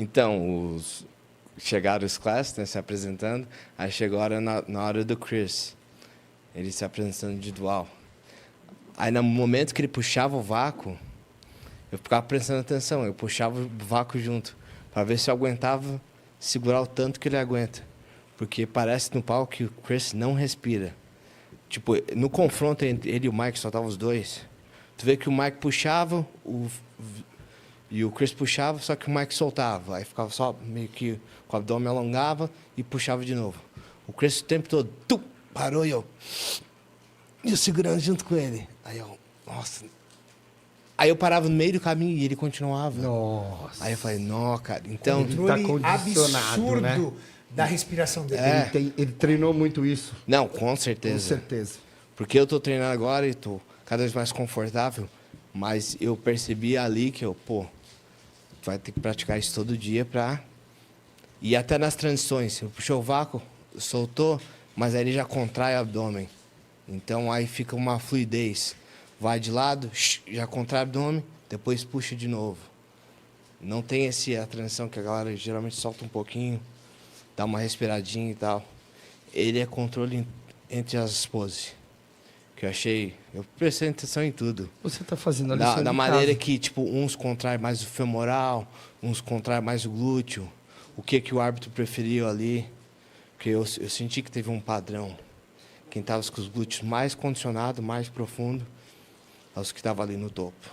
Então, chegaram os classes, né, se apresentando. Aí chegou a hora na hora do Chris. Ele se apresentando individual. Aí, no momento que ele puxava o vácuo, eu ficava prestando atenção. Eu puxava o vácuo junto, para ver se eu aguentava segurar o tanto que ele aguenta. Porque parece no palco que o Chris não respira. Tipo, no confronto entre ele e o Mike, só estavam os dois. Tu vê que o Mike puxava e o Chris puxava, só que o Mike soltava. Aí ficava só meio que com o abdômen alongava e puxava de novo. O Chris o tempo todo parou e eu segurando junto com ele. Aí eu, nossa. Aí eu parava no meio do caminho e ele continuava. Nossa. Aí eu falei, não, cara. Então, Controle condicionado, absurdo, né? Da respiração dele. Ele treinou muito isso. não, com certeza. Com certeza. Porque eu tô treinando agora e tô cada vez mais confortável, mas eu percebi ali que vai ter que praticar isso todo dia pra... E até nas transições, eu puxou o vácuo, soltou, mas aí ele já contrai o abdômen. Então aí fica uma fluidez. Vai de lado, já contrai o abdômen, depois puxa de novo. Não tem a transição que a galera geralmente solta um pouquinho, dá uma respiradinha e tal. Ele é controle entre as poses. Que eu prestei atenção em tudo. Você está fazendo a lição Da de maneira casa. que, tipo, uns contraem mais o femoral, uns contraem mais o glúteo. O que o árbitro preferiu ali. Porque eu senti que teve um padrão. Quem estava com os glúteos mais condicionados, mais profundo, é os que estavam ali no topo.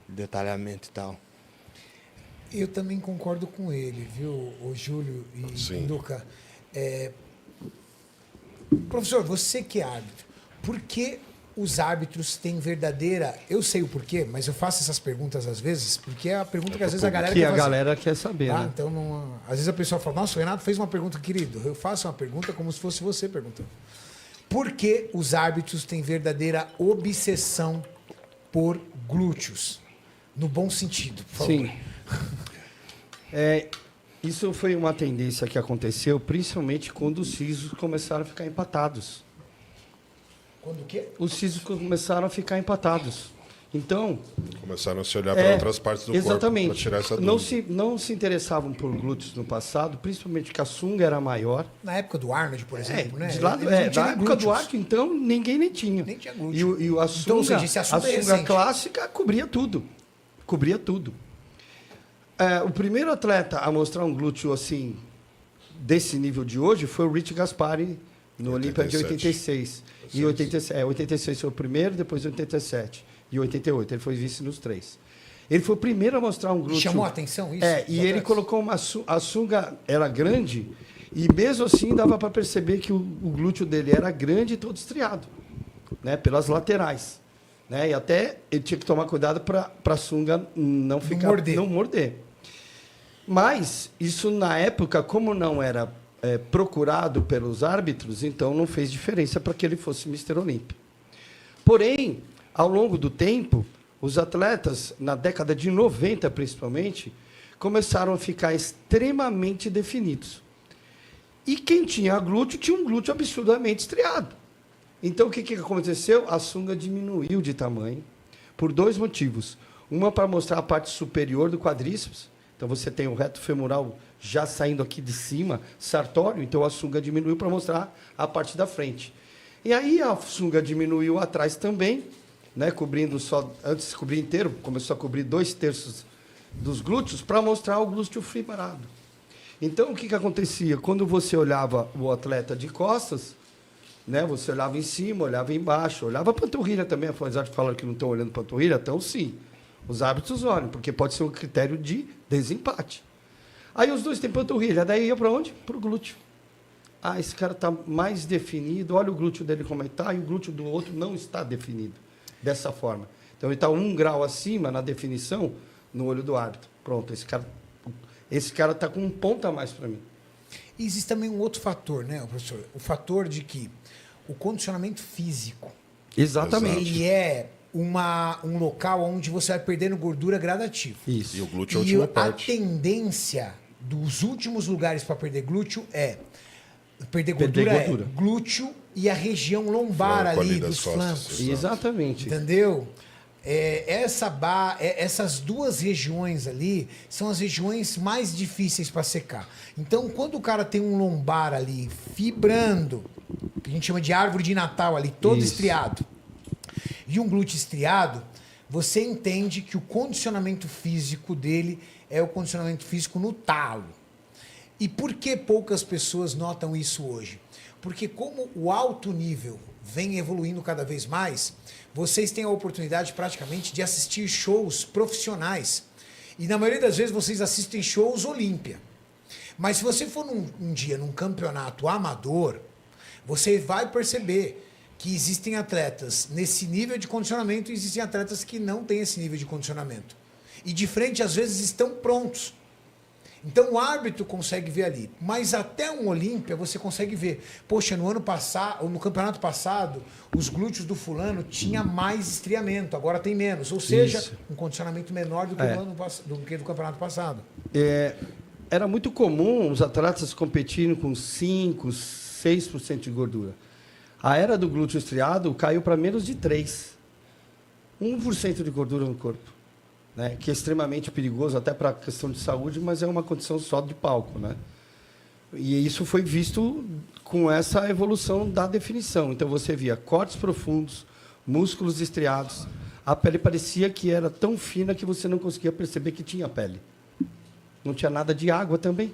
Detalhamento e tal. Eu também concordo com ele, viu, o Júlio e Luca. Professor, você que é árbitro, por que os árbitros têm verdadeira... Eu sei o porquê, mas eu faço essas perguntas às vezes, porque é a pergunta que às vezes a galera Que quer a fazer. galera quer saber, Tá? né? Então, às vezes a pessoa fala, nossa, o Renato fez uma pergunta, querido. Eu faço uma pergunta como se fosse você perguntando. Por que os árbitros têm verdadeira obsessão por glúteos? No bom sentido, por favor. Sim. Isso foi uma tendência que aconteceu, principalmente quando os sisos começaram a ficar empatados. Quando o quê? Os sisos começaram a ficar empatados. Então... Começaram a se olhar para outras partes do exatamente. corpo para tirar essa dúvida. Não se interessavam por glúteos no passado, principalmente porque a sunga era maior. Na época do Arnold, por exemplo, né? Na Eles não tinham época glúteos. do Arnold, então, ninguém nem tinha. Nem tinha glúteo. E a sunga, Então, ou seja, esse assunto é recente. clássica cobria tudo. Cobria tudo. O primeiro atleta a mostrar um glúteo assim, desse nível de hoje, foi o Rich Gaspari, no Olímpia de 86. E 86 foi o primeiro, depois 87. E 88. Ele foi vice nos três. Ele foi o primeiro a mostrar um glúteo. Chamou a atenção isso? E ele colocou a sunga era grande, e mesmo assim dava para perceber que o glúteo dele era grande e todo estriado, né, pelas laterais. Né, e até ele tinha que tomar cuidado para a sunga não morder. Mas isso, na época, como não era procurado pelos árbitros, então não fez diferença para que ele fosse Mr. Olímpia. Porém, ao longo do tempo, os atletas, na década de 90 principalmente, começaram a ficar extremamente definidos. E quem tinha glúteo, tinha um glúteo absurdamente estriado. Então, o que aconteceu? A sunga diminuiu de tamanho por dois motivos. Uma, para mostrar a parte superior do quadríceps. Então, você tem o reto femoral já saindo aqui de cima, sartório. Então, a sunga diminuiu para mostrar a parte da frente. E aí, a sunga diminuiu atrás também, né, cobrindo só... Antes de cobrir inteiro, começou a cobrir 2/3 dos glúteos para mostrar o glúteo fibrado. Então, o que acontecia? Quando você olhava o atleta de costas... Né? Você olhava em cima, olhava embaixo, olhava a panturrilha também, apesar de falar que não estão olhando panturrilha, então sim. Os árbitros olham, porque pode ser um critério de desempate. Aí os dois têm panturrilha, daí ia para onde? Para o glúteo. Esse cara está mais definido, olha o glúteo dele como está, e o glúteo do outro não está definido dessa forma. Então ele está 1 grau acima na definição no olho do árbitro. Pronto, esse cara está com um ponto a mais para mim. E existe também um outro fator, né, professor? O fator de que o condicionamento físico, exatamente, ele é um local onde você vai perdendo gordura gradativa. Isso. E o glúteo é a última parte. A tendência dos últimos lugares para perder glúteo é perder gordura. Glúteo e a região lombar ali dos flancos. Exatamente. Entendeu? essas duas regiões ali são as regiões mais difíceis para secar. Então, quando o cara tem um lombar ali fibrando, que a gente chama de árvore de Natal ali, todo estriado, e um glúteo estriado, você entende que o condicionamento físico dele é o condicionamento físico no talo. E por que poucas pessoas notam isso hoje? Porque como o alto nível vem evoluindo cada vez mais, vocês têm a oportunidade praticamente de assistir shows profissionais. E na maioria das vezes vocês assistem shows Olímpia. Mas se você for um dia num campeonato amador, você vai perceber que existem atletas nesse nível de condicionamento e existem atletas que não têm esse nível de condicionamento. E de frente, às vezes, estão prontos. Então o árbitro consegue ver ali. Mas até um Olímpia você consegue ver. Poxa, no ano passado, ou no campeonato passado, os glúteos do fulano tinha mais estriamento, agora tem menos. Ou seja, um condicionamento menor do que do campeonato passado. Era muito comum os atletas competirem com 5%, 6% de gordura. A era do glúteo estriado caiu para menos de 3%. 1% de gordura no corpo. Né, que é extremamente perigoso até para a questão de saúde, mas é uma condição só de palco, né? E isso foi visto com essa evolução da definição. Então você via cortes profundos, músculos estriados, a pele parecia que era tão fina que você não conseguia perceber que tinha pele. Não tinha nada de água também.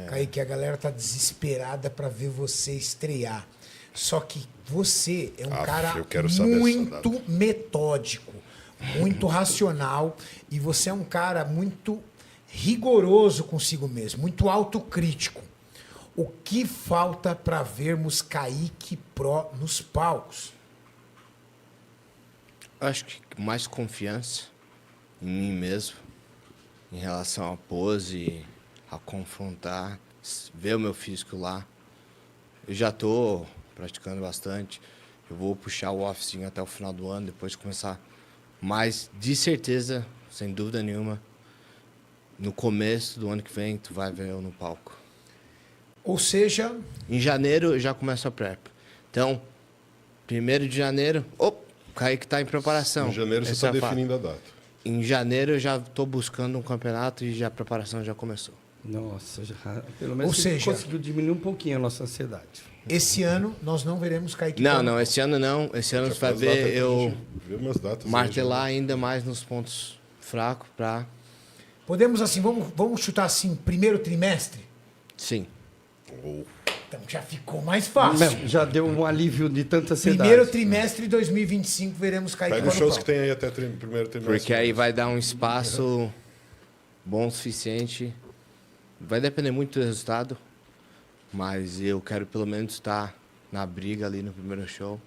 Kaique, a galera tá desesperada para ver você estrear. Só que você é um cara muito metódico, muito racional, e você é um cara muito rigoroso consigo mesmo, muito autocrítico. O que falta para vermos Kaique Pro nos palcos? Acho que mais confiança em mim mesmo, em relação à pose, a confrontar, ver o meu físico lá. Eu já estou praticando bastante, eu vou puxar o offzinho até o final do ano, depois começar. Mas, de certeza, sem dúvida nenhuma, no começo do ano que vem, tu vai ver eu no palco. Ou seja... Em janeiro, eu já começo a prep. Então, 1º de janeiro, o Kaique está em preparação. Em janeiro você está definindo a data. Em janeiro, eu já estou buscando um campeonato e a preparação já começou. Nossa, pelo menos você conseguiu diminuir um pouquinho a nossa ansiedade. Esse ano nós não veremos Kaique. Não, esse ano não. Esse ano você vai ver eu martelar aí, ainda mais nos pontos fracos para... Podemos assim, vamos chutar assim, primeiro trimestre? Sim. Então já ficou mais fácil. Já deu um alívio de tanta ansiedade. Primeiro trimestre de 2025 veremos Kaique. Pega os shows que tem aí até primeiro trimestre. Porque aí vai dar um espaço bom o suficiente. Vai depender muito do resultado, mas eu quero pelo menos estar na briga ali no primeiro show.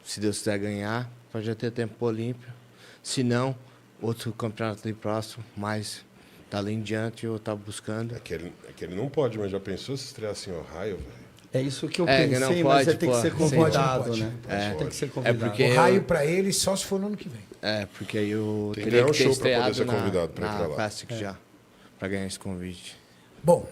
Se Deus quiser ganhar, para já ter tempo para o Olímpia. Se não, outro campeonato ali próximo, mas dali em diante eu estava buscando. É que ele não pode, mas já pensou se estrear assim, Ohio, velho? É isso que eu pensei, mas tem que ser convidado, né? Tem que ser convidado. Porque o raio para ele só se for no ano que vem. Porque aí eu tem teria que ter show estreado na Classic já, para ganhar esse convite. Bom,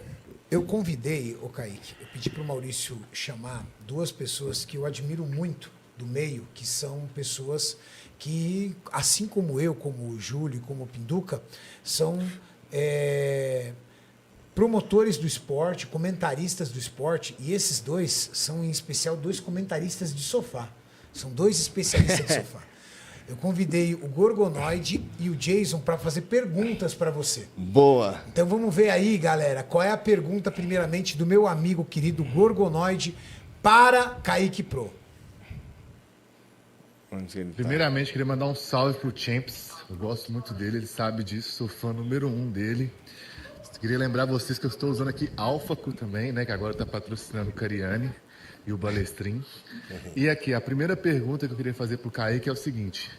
eu convidei, o Kaique, eu pedi para o Maurício chamar 2 pessoas que eu admiro muito do meio, que são pessoas que, assim como eu, como o Júlio, como o Pinduca, são promotores do esporte, comentaristas do esporte, e esses 2 são, em especial, 2 comentaristas de sofá. São 2 especialistas de sofá. Eu convidei o Gorgonoide e o Jason para fazer perguntas para você. Boa! Então vamos ver aí, galera, qual é a pergunta, primeiramente, do meu amigo querido Gorgonoide para Kaique Pro. Primeiramente, queria mandar um salve pro Champs. Eu gosto muito dele, ele sabe disso, sou fã número 1 dele. Queria lembrar vocês que eu estou usando aqui Alphaco também, né, que agora está patrocinando o Cariani e o Balestrin. E aqui, a primeira pergunta que eu queria fazer pro Kaique é o seguinte: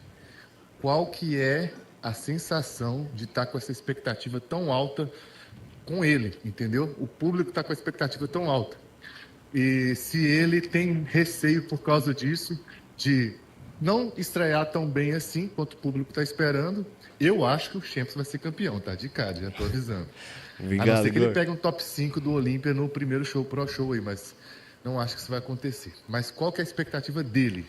qual que é a sensação de estar com essa expectativa tão alta com ele, entendeu? O público está com a expectativa tão alta. E se ele tem receio por causa disso, de não estrear tão bem assim quanto o público está esperando, eu acho que o Champs vai ser campeão, tá? De cara, já tô avisando. Obrigado, a não ser que ele pegue um top 5 do Olímpia no primeiro show, Pro Show aí, mas não acho que isso vai acontecer. Mas qual que é a expectativa dele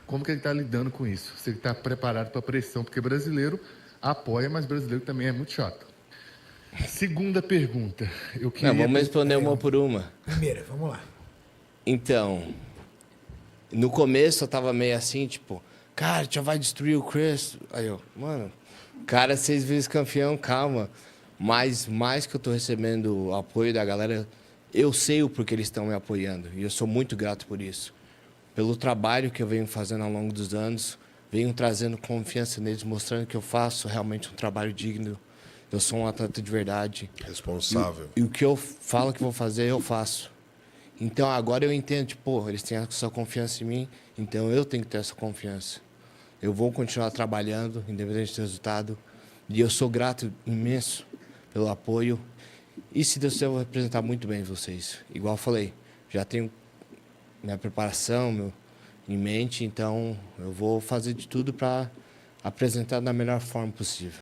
como que ele está lidando com isso? Se ele está preparado para a pressão, porque brasileiro apoia, mas brasileiro também é muito chato. Segunda pergunta. Eu queria... Não, vamos responder uma por uma. Primeira, vamos lá. Então, no começo eu tava meio assim, tipo, cara, já vai destruir o Chris. Aí eu, mano, cara, 6 vezes campeão, calma. Mas mais que eu tô recebendo o apoio da galera, eu sei o porquê eles estão me apoiando. E eu sou muito grato por isso. Pelo trabalho que eu venho fazendo ao longo dos anos, venho trazendo confiança neles, mostrando que eu faço realmente um trabalho digno. Eu sou um atleta de verdade. Responsável. E o que eu falo que vou fazer, eu faço. Então, agora eu entendo, tipo, eles têm essa confiança em mim, então eu tenho que ter essa confiança. Eu vou continuar trabalhando, independente do resultado, e eu sou grato imenso pelo apoio. E se Deus quiser, eu vou representar muito bem vocês. Igual eu falei, já tenho minha preparação em mente, então eu vou fazer de tudo para apresentar da melhor forma possível.